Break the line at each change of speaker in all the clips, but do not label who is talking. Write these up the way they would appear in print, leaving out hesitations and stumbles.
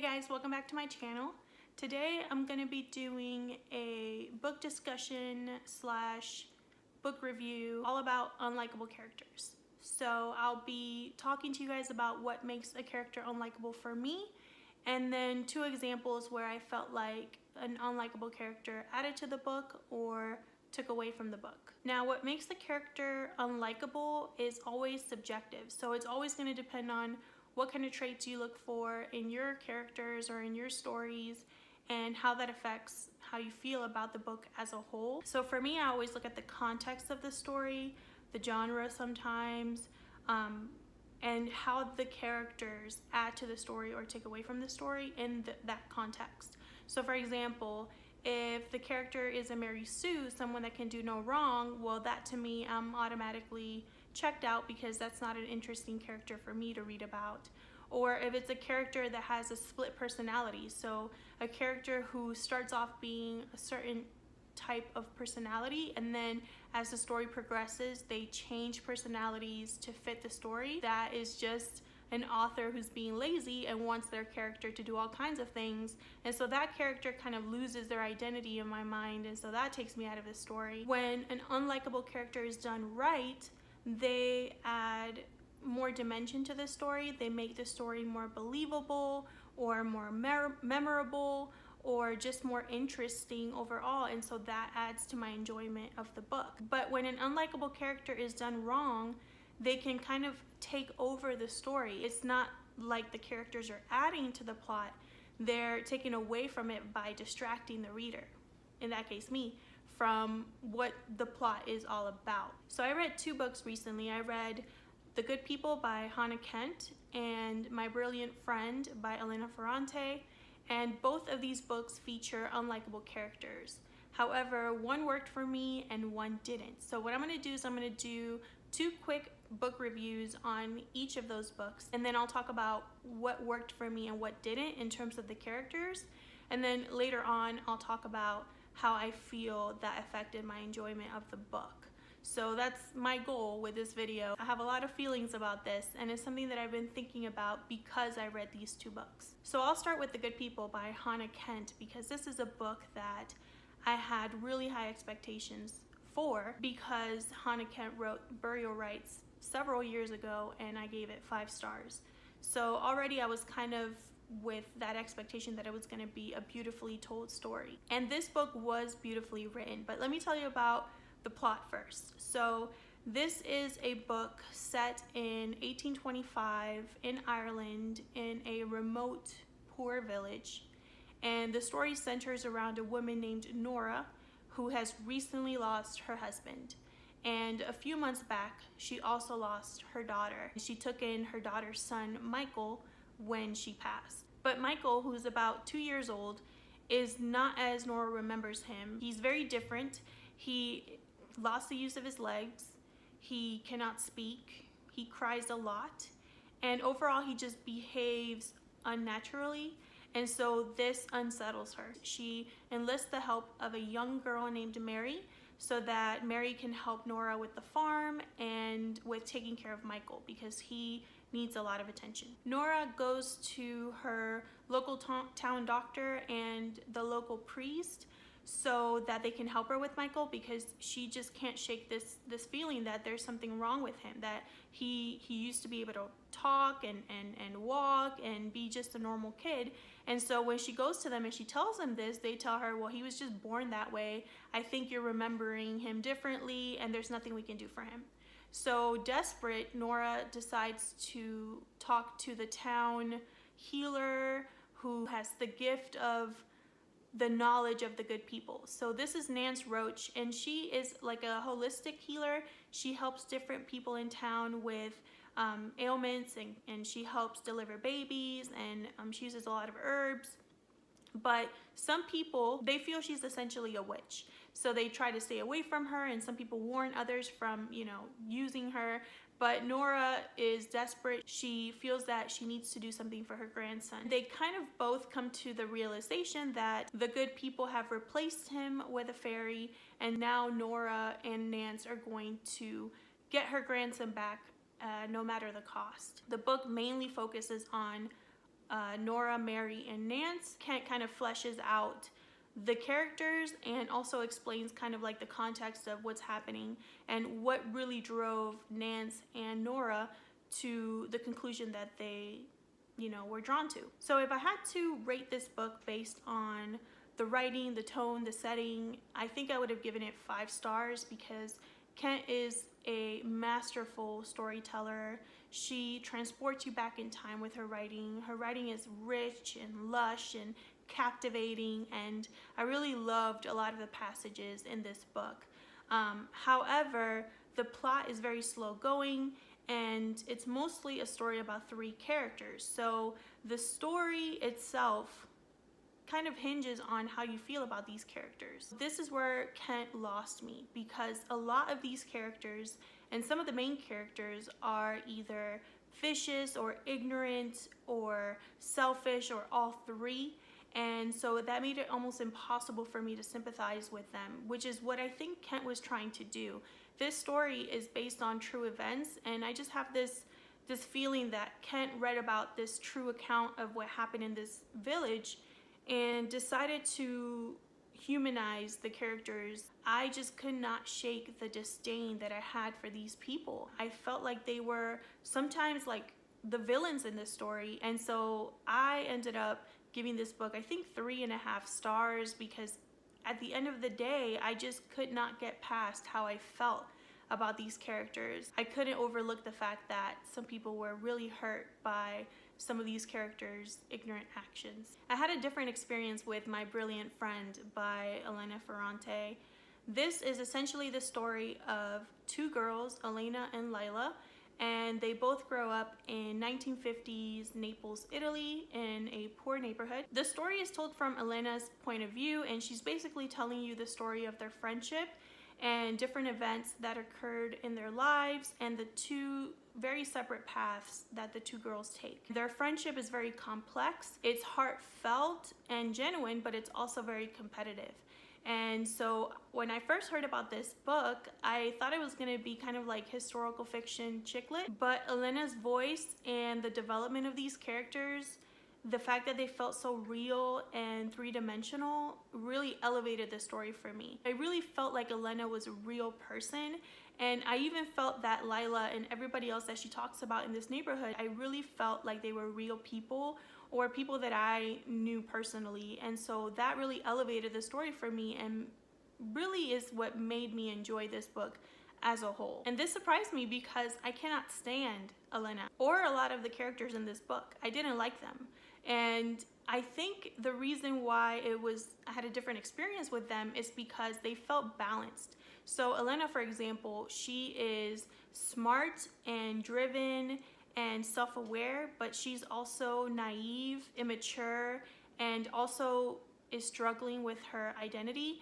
Hey guys, welcome back to my channel. Today I'm going to be doing a book discussion slash book review all about unlikable characters. So I'll be talking to you guys about what makes a character unlikable for me, and then two examples where I felt like an unlikable character added to the book or took away from the book. Now, what makes the character unlikable is always subjective. So it's always going to depend on what kind of traits you look for in your characters or in your stories, and how that affects how you feel about the book as a whole. So for me, I always look at the context of the story, the genre sometimes, and how the characters add to the story or take away from the story in that context. So for example, if the character is a Mary Sue, someone that can do no wrong, well, that to me, I'm automatically checked out because that's not an interesting character for me to read about. Or if it's a character that has a split personality, so a character who starts off being a certain type of personality, and then as the story progresses they change personalities to fit the story, that is just an author who's being lazy and wants their character to do all kinds of things, and so that character kind of loses their identity in my mind, and so that takes me out of the story. When an unlikable character is done right, they add more dimension to the story. They make the story more believable or more memorable or just more interesting overall, and so that adds to my enjoyment of the book. But when an unlikable character is done wrong, they can kind of take over the story. It's not like the characters are adding to the plot, they're taking away from it by distracting the reader, in that case me, from what the plot is all about. So I read two books recently. I read The Good People by Hana and My Brilliant Friend by Elena Ferrante, and both of these books feature unlikable characters. However, one worked for me and one didn't. So what I'm going to do is I'm going to do two quick book reviews on each of those books, and then I'll talk about what worked for me and what didn't in terms of the characters, and then later on I'll talk about how I feel that affected my enjoyment of the book. So that's my goal with this video. I have a lot of feelings about this, and it's something that I've been thinking about because I read these two books. So I'll start with The Good People by Hana because this is a book that I had really high expectations for, because Hana wrote Burial Rites several years ago and I gave it 5 stars. So already I was kind of with that expectation that it was going to be a beautifully told story. And this book was beautifully written, but let me tell you about the plot first. So this is a book set in 1825 in Ireland in a remote, poor village. And the story centers around a woman named Nora who has recently lost her husband. And a few months back, she also lost her daughter. She took in her daughter's son, Michael, when she passed. But Michael, who's about 2 years old, is not as Nora remembers him. He's very different. He lost the use of his legs. He cannot speak. He cries a lot. And overall, he just behaves unnaturally. And so this unsettles her. She enlists the help of a young girl named Mary so that Mary can help Nora with the farm and with taking care of Michael, because he needs a lot of attention. Nora goes to her local town doctor and the local priest so that they can help her with Michael, because she just can't shake this feeling that there's something wrong with him, that he used to be able to talk and walk and be just a normal kid. And so when she goes to them and she tells them this, they tell her, well, he was just born that way. I think you're remembering him differently and there's nothing we can do for him. So desperate, Nora decides to talk to the town healer who has the gift of the knowledge of the good people. So this is Nance Roach, and she is like a holistic healer. She helps different people in town with ailments, and she helps deliver babies, and she uses a lot of herbs. But some people, they feel she's essentially a witch, so they try to stay away from her, and some people warn others from, using her. But Nora is desperate. She feels that she needs to do something for her grandson. They kind of both come to the realization that the good people have replaced him with a fairy, and now Nora and Nance are going to get her grandson back no matter the cost. The book mainly focuses on Nora, Mary, and Nance. Kent kind of fleshes out the characters and also explains kind of like the context of what's happening and what really drove Nance and Nora to the conclusion that they, were drawn to. So if I had to rate this book based on the writing, the tone, the setting, I think I would have given it 5 stars because Kent is a masterful storyteller. She transports you back in time with her writing. Her writing is rich and lush and captivating, and I really loved a lot of the passages in this book. However, the plot is very slow going, and it's mostly a story about 3 characters. So the story itself kind of hinges on how you feel about these characters. This is where Kent lost me because a lot of these characters and some of the main characters are either vicious or ignorant or selfish or all 3. And so that made it almost impossible for me to sympathize with them, which is what I think Kent was trying to do. This story is based on true events, and I just have this feeling that Kent read about this true account of what happened in this village and decided to humanize the characters. I just could not shake the disdain that I had for these people. I felt like they were sometimes like the villains in this story, and so I ended up giving this book, I think, 3.5 stars because at the end of the day, I just could not get past how I felt about these characters. I couldn't overlook the fact that some people were really hurt by some of these characters' ignorant actions. I had a different experience with My Brilliant Friend by Elena Ferrante. This is essentially the story of 2 girls, Elena and Lila, and they both grow up in 1950s Naples, Italy, in a poor neighborhood. The story is told from Elena's point of view, and she's basically telling you the story of their friendship and different events that occurred in their lives and the 2 very separate paths that the 2 girls take. Their friendship is very complex. It's heartfelt and genuine, but it's also very competitive. And so when I first heard about this book, I thought it was going to be kind of like historical fiction chick lit, but Elena's voice and the development of these characters, the fact that they felt so real and 3-dimensional really elevated the story for me. I really felt like Elena was a real person, and I even felt that Lila and everybody else that she talks about in this neighborhood, I really felt like they were real people or people that I knew personally. And so that really elevated the story for me and really is what made me enjoy this book as a whole. And this surprised me because I cannot stand Elena or a lot of the characters in this book. I didn't like them. And I think the reason why I had a different experience with them is because they felt balanced. So Elena, for example, she is smart and driven and self-aware, but she's also naive, immature, and also is struggling with her identity.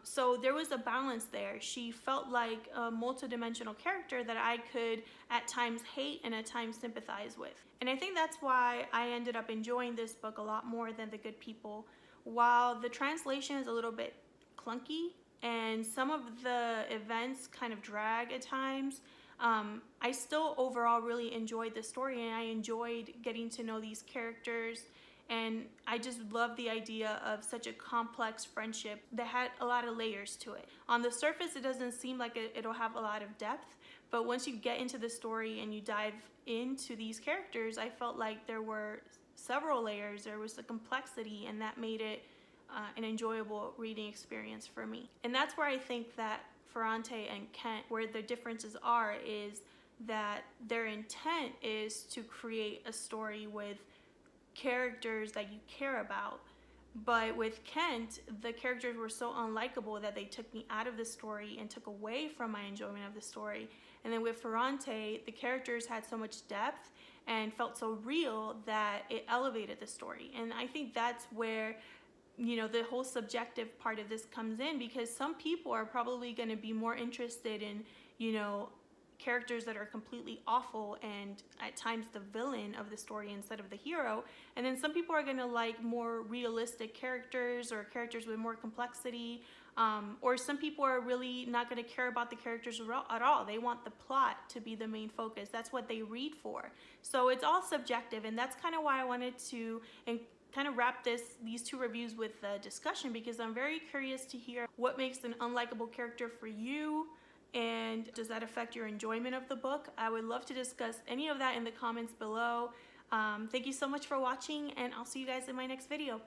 So there was a balance there. She felt like a multidimensional character that I could at times hate and at times sympathize with. And I think that's why I ended up enjoying this book a lot more than The Good People. While the translation is a little bit clunky and some of the events kind of drag at times, I still overall really enjoyed the story, and I enjoyed getting to know these characters, and I just love the idea of such a complex friendship that had a lot of layers to it. On the surface, it doesn't seem like it'll have a lot of depth, but once you get into the story and you dive into these characters, I felt like there were several layers, there was a complexity, and that made it an enjoyable reading experience for me. And that's where I think that Ferrante and Kent, where the differences are, is that their intent is to create a story with characters that you care about. But with Kent, the characters were so unlikable that they took me out of the story and took away from my enjoyment of the story. And then with Ferrante, the characters had so much depth and felt so real that it elevated the story. And I think that's where the whole subjective part of this comes in, because some people are probably going to be more interested in, characters that are completely awful and at times the villain of the story instead of the hero. And then some people are gonna like more realistic characters or characters with more complexity. Or some people are really not going to care about the characters at all. They want the plot to be the main focus. That's what they read for. So it's all subjective, and that's kind of why I wanted to kind of wrap these two reviews with a discussion, because I'm very curious to hear what makes an unlikable character for you, and does that affect your enjoyment of the book? I would love to discuss any of that in the comments below. Thank you so much for watching, and I'll see you guys in my next video.